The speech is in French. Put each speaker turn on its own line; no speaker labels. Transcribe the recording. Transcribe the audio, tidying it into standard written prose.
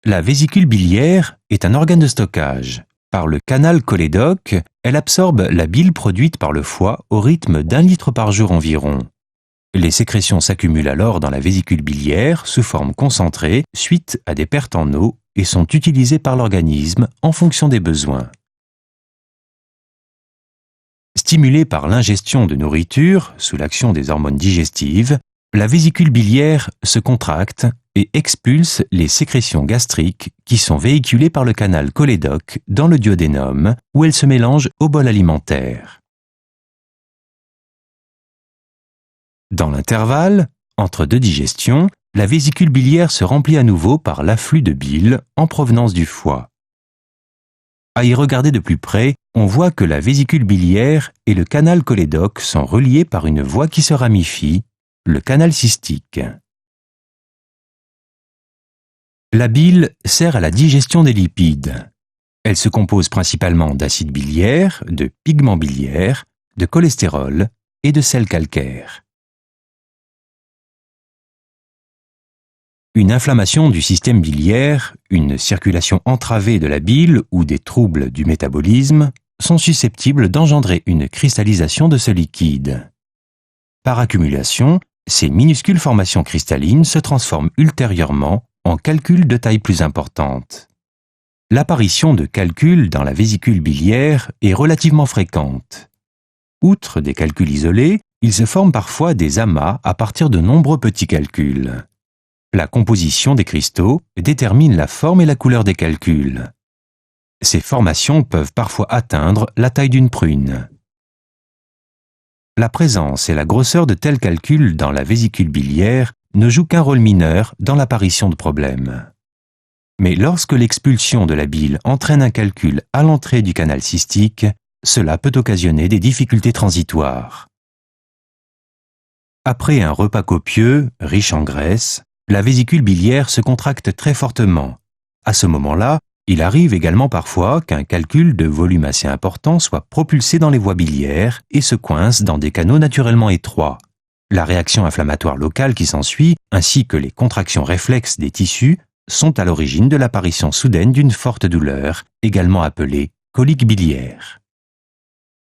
La vésicule biliaire est un organe de stockage. Par le canal cholédoque, elle absorbe la bile produite par le foie au rythme d'1 litre par jour environ. Les sécrétions s'accumulent alors dans la vésicule biliaire sous forme concentrée suite à des pertes en eau et sont utilisées par l'organisme en fonction des besoins. Stimulée par l'ingestion de nourriture sous l'action des hormones digestives, la vésicule biliaire se contracte et expulse les sécrétions gastriques qui sont véhiculées par le canal cholédoque dans le duodénum où elles se mélangent au bol alimentaire. Dans l'intervalle, entre deux digestions, la vésicule biliaire se remplit à nouveau par l'afflux de bile en provenance du foie. À y regarder de plus près, on voit que la vésicule biliaire et le canal cholédoque sont reliés par une voie qui se ramifie, le canal cystique. La bile sert à la digestion des lipides. Elle se compose principalement d'acide biliaire, de pigments biliaires, de cholestérol et de sel calcaire. Une inflammation du système biliaire, une circulation entravée de la bile ou des troubles du métabolisme sont susceptibles d'engendrer une cristallisation de ce liquide. Par accumulation, ces minuscules formations cristallines se transforment ultérieurement en calculs de taille plus importante. L'apparition de calculs dans la vésicule biliaire est relativement fréquente. Outre des calculs isolés, il se forme parfois des amas à partir de nombreux petits calculs. La composition des cristaux détermine la forme et la couleur des calculs. Ces formations peuvent parfois atteindre la taille d'une prune. La présence et la grosseur de tels calculs dans la vésicule biliaire ne jouent qu'un rôle mineur dans l'apparition de problèmes. Mais lorsque l'expulsion de la bile entraîne un calcul à l'entrée du canal cystique, cela peut occasionner des difficultés transitoires. Après un repas copieux, riche en graisse, la vésicule biliaire se contracte très fortement. À ce moment-là, il arrive également parfois qu'un calcul de volume assez important soit propulsé dans les voies biliaires et se coince dans des canaux naturellement étroits. La réaction inflammatoire locale qui s'ensuit, ainsi que les contractions réflexes des tissus, sont à l'origine de l'apparition soudaine d'une forte douleur, également appelée colique biliaire.